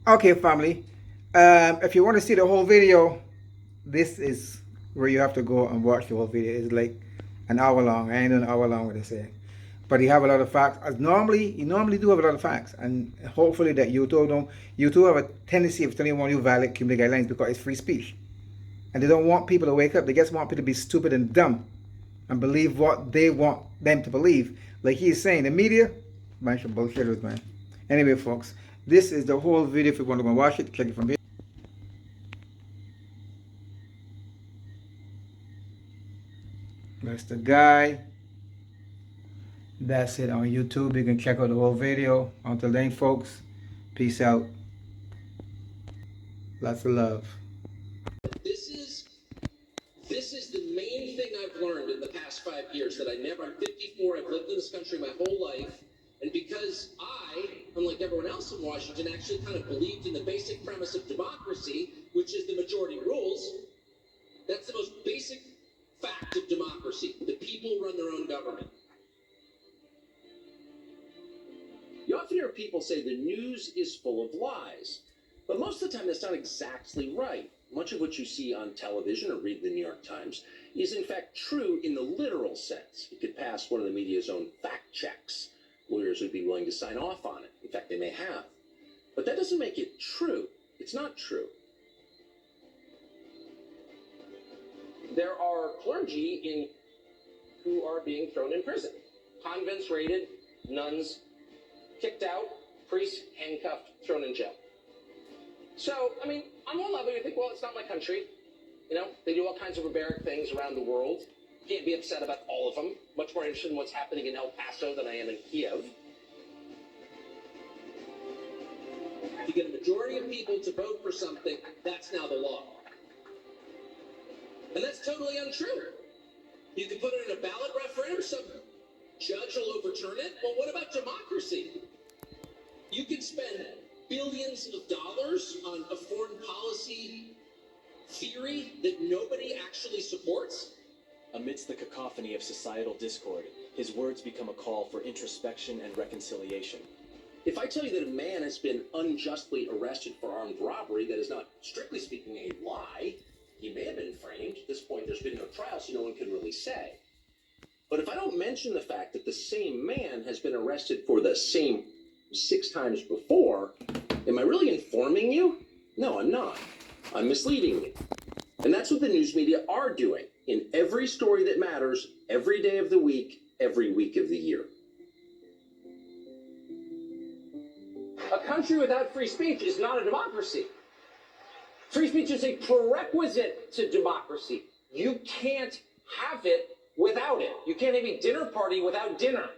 Okay, family. If you want to see the whole video, this is where you have to go and watch the whole video. It's like an hour long. I ain't doing an hour long what they say, but you have a lot of facts. As normally, you normally do have a lot of facts, and hopefully that YouTube don't. YouTube have a tendency of telling you violate community guidelines because it's free speech, and they don't want people to wake up. They just want people to be stupid and dumb, and believe what they want them to believe. Like he's saying, the media, bunch of bullshitters, man. Anyway, folks, this is the whole video. If you want to go and watch it, click it from here. That's the guy. That's it on YouTube. You can check out the whole video. Until then, folks, peace out. Lots of love. This is this is the main thing I've learned in the past 5 years that I'm 54. I've lived in this country my whole life, and because I, unlike everyone else in Washington, actually kind of believed in the basic premise of democracy, which is the majority rules. That's the most basic fact of democracy. The people run their own government. You often hear people say the news is full of lies, but most of the time that's not exactly right. Much of what you see on television or read the New York Times is in fact true in the literal sense. It could pass one of the media's own fact checks. Lawyers would be willing to sign off on it. In fact, they may have. But that doesn't make it true. It's not true. There are clergy who are being thrown in prison. Convents raided, nuns kicked out, priests handcuffed, thrown in jail. So, I mean, on one level you think, well, it's not my country. You know, they do all kinds of barbaric things around the world. Can't be upset about all of them. Much more interested in what's happening in El Paso than I am in Kiev. If you get a majority of people to vote for something, that's now the law. And that's totally untrue. You can put it in a ballot referendum, some judge will overturn it. Well, what about democracy? You can spend billions of dollars on a foreign policy theory that nobody actually supports. Amidst the cacophony of societal discord, his words become a call for introspection and reconciliation. If I tell you that a man has been unjustly arrested for armed robbery, that is not, strictly speaking, a lie. He may have been framed. At this point, there's been no trial, so no one can really say. But if I don't mention the fact that the same man has been arrested for the same 6 times before, am I really informing you? No, I'm not. I'm misleading you. And that's what the news media are doing in every story that matters, every day of the week, every week of the year. A country without free speech is not a democracy. Free speech is a prerequisite to democracy. You can't have it without it. You can't have a dinner party without dinner.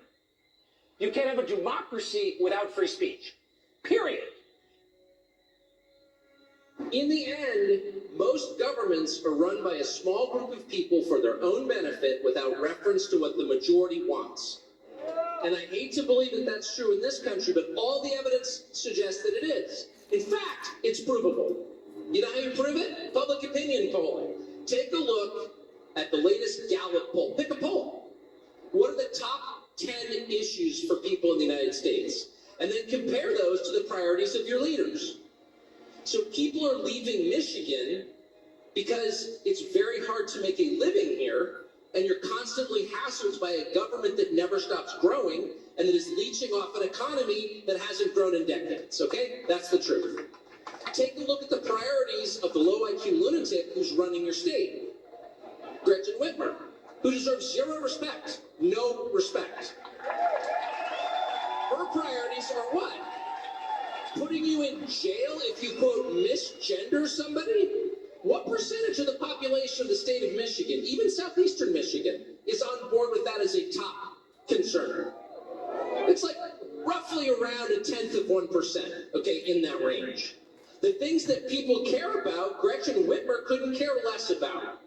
You can't have a democracy without free speech. Period. In the end, most governments are run by a small group of people for their own benefit without reference to what the majority wants. And I hate to believe that that's true in this country, but all the evidence suggests that it is. In fact, it's provable. You know how you prove it? Public opinion polling. Take a look at the latest Gallup poll. Pick a poll. What are the top 10 issues for people in the United States? And then compare those to the priorities of your leaders. So people are leaving Michigan because it's very hard to make a living here, and you're constantly hassled by a government that never stops growing and that is leeching off an economy that hasn't grown in decades, okay? That's the truth. Take a look at the priorities of the low IQ lunatic who's running your state. Gretchen Whitmer, who deserves zero respect, no respect. Her priorities are what? Putting you in jail if you, quote, misgender somebody? What percentage of the population of the state of Michigan, even southeastern Michigan, is on board with that as a top concern? It's like roughly around 1/10%, okay, in that range. The things that people care about, Gretchen Whitmer couldn't care less about.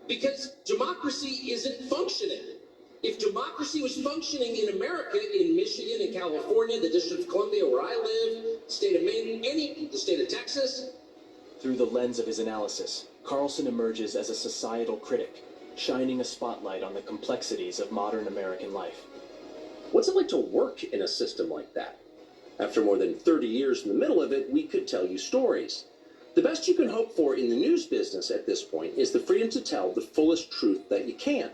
Because democracy isn't functioning. If democracy was functioning in America, in Michigan, in California, the District of Columbia, where I live, state of Maine, the state of Texas. Through the lens of his analysis, Carlson emerges as a societal critic, shining a spotlight on the complexities of modern American life. What's it like to work in a system like that? After more than 30 years in the middle of it, we could tell you stories. The best you can hope for in the news business at this point is the freedom to tell the fullest truth that you can.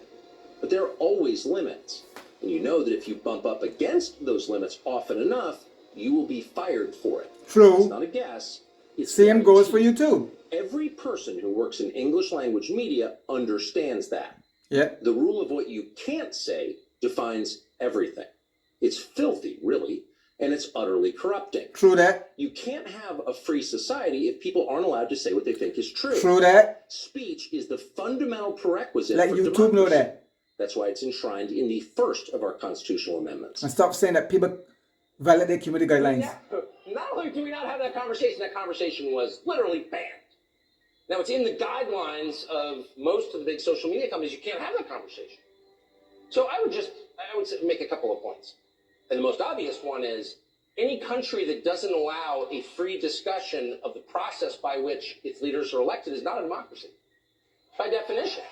But there are always limits. And you know that if you bump up against those limits often enough, you will be fired for it. True. It's not a guess. It's Same goes for guaranteed. you too. Every person who works in English language media understands that. Yeah. The rule of what you can't say defines everything. It's filthy, really, and it's utterly corrupting. True that. You can't have a free society if people aren't allowed to say what they think is true. True that. Speech is the fundamental prerequisite Let for YouTube democracy. know that. That's why it's enshrined in the first of our constitutional amendments. And stop saying that people violate their community guidelines. Not only do we not have that conversation was literally banned. Now, it's in the guidelines of most of the big social media companies. You can't have that conversation. So I would make a couple of points. And the most obvious one is any country that doesn't allow a free discussion of the process by which its leaders are elected is not a democracy, by definition.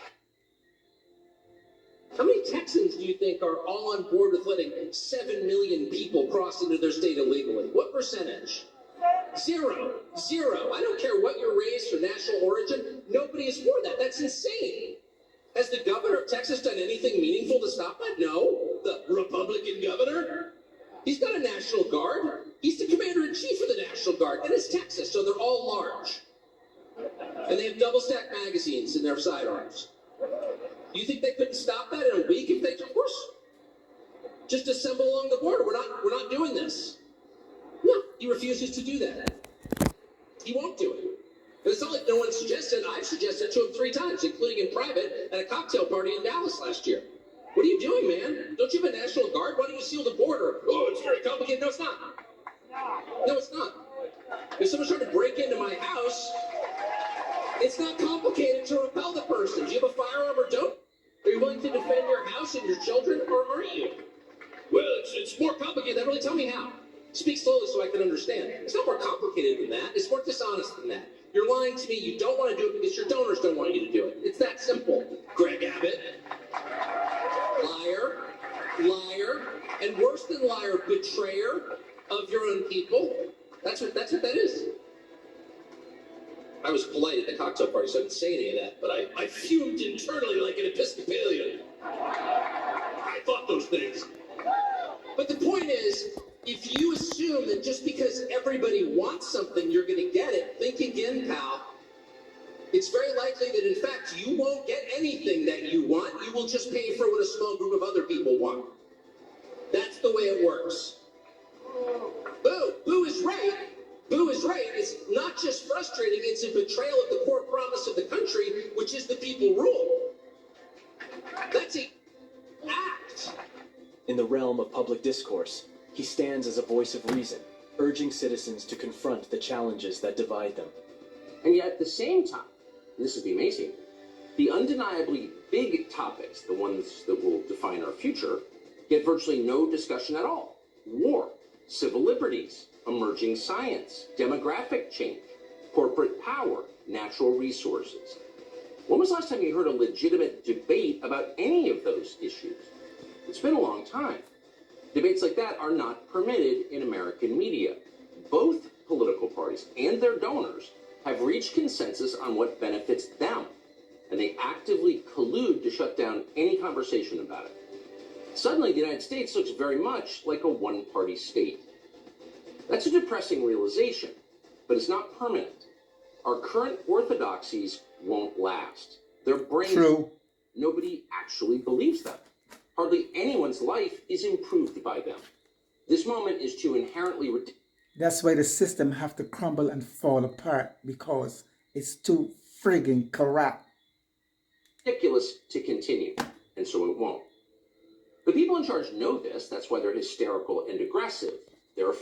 How many Texans do you think are all on board with letting 7 million people cross into their state illegally? What percentage? Zero. I don't care what your race or national origin. Nobody is for that. That's insane. Has the governor of Texas done anything meaningful to stop that? No. The Republican governor? He's got a National Guard. He's the commander-in-chief of the National Guard. And it's Texas, so they're all large. And they have double-stack magazines in their sidearms. You think they couldn't stop that in a week if they took force? Just assemble along the border. We're not doing this. No, he refuses to do that. He won't do it. And it's not like no one suggested. I've suggested to him 3 times, including in private at a cocktail party in Dallas last year. What are you doing, man? Don't you have a National Guard? Why don't you seal the border? Oh, it's very complicated. No, it's not. No, it's not. If someone's trying to break into my house, it's not complicated to repel the person. Do you have a firearm or don't? Are you willing to defend your house and your children, or aren't you? Well, it's more complicated. That really tell me how. Speak slowly so I can understand. It's not more complicated than that. It's more dishonest than that. You're lying to me. You don't want to do it because your donors don't want you to do it. It's that simple. Greg Abbott. Liar, and worse than liar, betrayer of your own people. That's what that is. I was polite at the cocktail party, so I didn't say any of that, but I fumed internally like an Episcopalian. I thought those things. But the point is, if you assume that just because everybody wants something, you're going to get it, think again, pal. It's very likely that, in fact, you won't get anything that you want. You will just pay for what a small group of other people want. That's the way it works. Boo is right. Boo is right. It's not just frustrating, it's a betrayal of the core promise of the country, which is the people rule. That's an act. In the realm of public discourse, he stands as a voice of reason, urging citizens to confront the challenges that divide them. And yet, at the same time, and this is the amazing, the undeniably big topics, the ones that will define our future, get virtually no discussion at all. War, civil liberties, emerging science, demographic change, corporate power, natural resources. When was the last time you heard a legitimate debate about any of those issues? It's been a long time. Debates like that are not permitted in American media. Both political parties and their donors have reached consensus on what benefits them, and they actively collude to shut down any conversation about it. Suddenly, the United States looks very much like a one-party state. That's a depressing realization, but it's not permanent. Our current orthodoxies won't last. They're brain. True. Nobody actually believes them. Hardly anyone's life is improved by them. This moment is too inherently ridiculous. That's why the system have to crumble and fall apart, because it's too friggin' corrupt. To continue, and so it won't. The people in charge know this. That's why they're hysterical and aggressive. They're